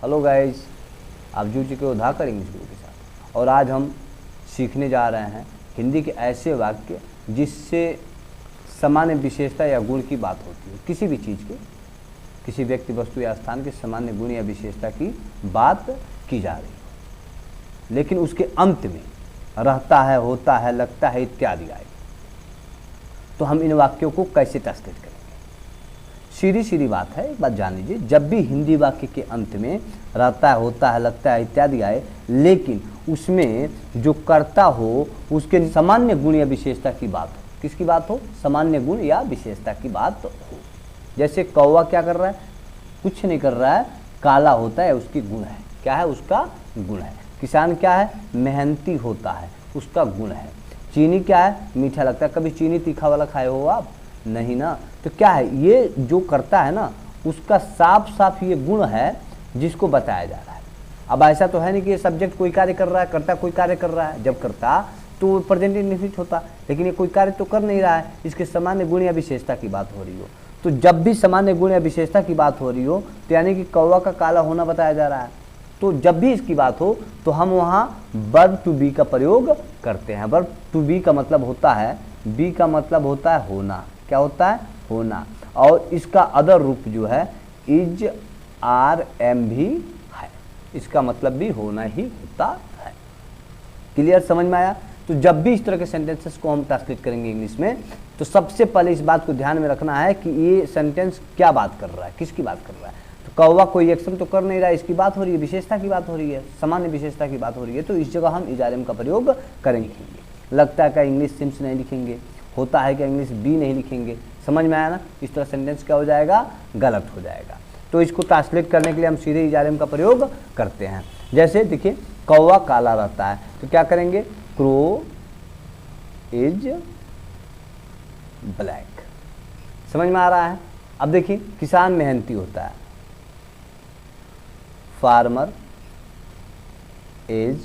Hello guys, आप जुड़ चुके हो धाकर इंग्लिश गुरु के साथ और आज हम सीखने जा रहे हैं हिंदी के ऐसे वाक्य जिससे सामान्य विशेषता या गुण की बात होती है। किसी भी चीज़ के, किसी व्यक्ति, वस्तु या स्थान के सामान्य गुण या विशेषता की बात की जा रही है, लेकिन उसके अंत में रहता है, होता है, लगता है इत्यादि आए। तो हम इन वाक्यों को कैसे ट्रांसलेट करेंगे? सीधी सीधी बात है, एक बात जान लीजिए। जब भी हिंदी वाक्य के अंत में रहता है, होता है, लगता है इत्यादि आए, लेकिन उसमें जो कर्ता हो उसके सामान्य गुण या विशेषता की बात हो। किसकी बात हो? सामान्य गुण या विशेषता की बात हो। जैसे कौवा क्या कर रहा है? कुछ नहीं कर रहा है, काला होता है, उसकी गुण है। क्या है? उसका गुण है। किसान क्या है? मेहनती होता है, उसका गुण है। चीनी क्या है? मीठा लगता है। कभी चीनी तीखा वाला खाए हो आप? नहीं ना। तो क्या है? ये जो करता है ना, उसका साफ साफ ये गुण है जिसको बताया जा रहा है। अब ऐसा तो है नहीं कि ये सब्जेक्ट कोई कार्य कर रहा है, करता कोई कार्य कर रहा है। जब करता तो प्रेजेंट इंडेफिनिट होता, लेकिन ये कोई कार्य तो कर नहीं रहा है, इसके सामान्य गुण या विशेषता की बात हो रही हो। तो जब भी सामान्य गुण या विशेषता की बात हो रही हो तो यानी कि कौवा का काला होना बताया जा रहा है, तो जब भी इसकी बात हो तो हम वहाँ वर्ब टू बी का प्रयोग करते हैं। वर्ब टू बी का मतलब होता है, बी का मतलब होता है होना। क्या होता है? होना। और इसका अदर रूप जो है इज, आर, एम भी है। इसका मतलब भी होना ही होता है। क्लियर? समझ में आया? तो जब भी इस तरह के सेंटेंसेस को हम ट्रांसलेट करेंगे इंग्लिश में, तो सबसे पहले इस बात को ध्यान में रखना है कि ये सेंटेंस क्या बात कर रहा है, किसकी बात कर रहा है। तो कौवा कोई एक्शन तो कर नहीं रहा है, इसकी बात हो रही है, विशेषता की बात हो रही है, सामान्य विशेषता की बात हो रही है। तो इस जगह हम इजारेम का प्रयोग करेंगे। लगता है क्या इंग्लिश सिम्स नहीं लिखेंगे, होता है क्या इंग्लिश बी नहीं लिखेंगे। समझ में आया ना? इस तरह सेंटेंस क्या हो जाएगा? गलत हो जाएगा। तो इसको ट्रांसलेट करने के लिए हम सीधे इजारेम का प्रयोग करते हैं। जैसे देखिए, कौवा काला रहता है तो क्या करेंगे? Crow is black. समझ में आ रहा है? अब देखिए, किसान मेहनती होता है, फार्मर इज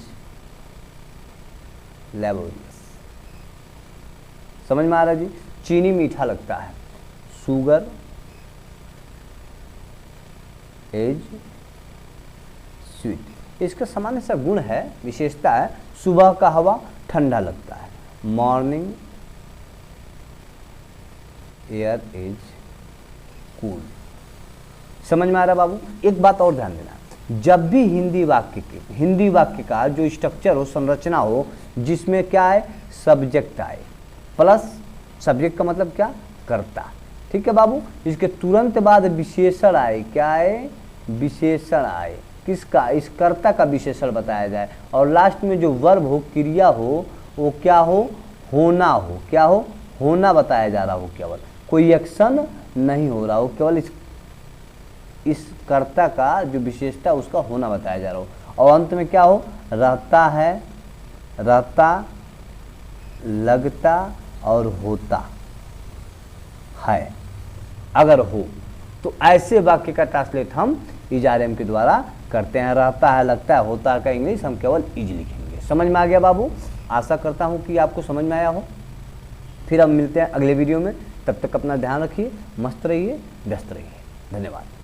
लेबोरियस। समझ में आ रहा है जी? चीनी मीठा लगता है, शुगर इज स्वीट। इसका सामान्य सा गुण है, विशेषता है, सुबह का हवा ठंडा लगता है, मॉर्निंग एयर इज कूल। समझ में आ रहा है बाबू? एक बात और ध्यान देना, जब भी हिंदी वाक्य का जो स्ट्रक्चर हो, संरचना हो, जिसमें क्या है? सब्जेक्ट आए प्लस सब्जेक्ट का मतलब क्या? कर्ता। ठीक है बाबू? इसके तुरंत बाद विशेषण आए। क्या आए? विशेषण आए। किसका? इस कर्ता का विशेषण बताया जाए। और लास्ट में जो वर्ब हो, क्रिया हो, वो क्या हो? होना हो। क्या हो? होना बताया जा रहा हो। केवल कोई एक्शन नहीं हो रहा हो, केवल इस कर्ता का जो विशेषता उसका होना बताया जा रहा हो। और अंत में क्या हो? रहता है, रहता, लगता और होता है। अगर हो तो ऐसे वाक्य का ट्रांसलेट हम इजारेम के द्वारा करते हैं। रहता है, लगता है, होता है का इंग्लिश हम केवल इज लिखेंगे। समझ में आ गया बाबू? आशा करता हूं कि आपको समझ में आया हो। फिर हम मिलते हैं अगले वीडियो में। तब तक अपना ध्यान रखिए, मस्त रहिए, व्यस्त रहिए। धन्यवाद।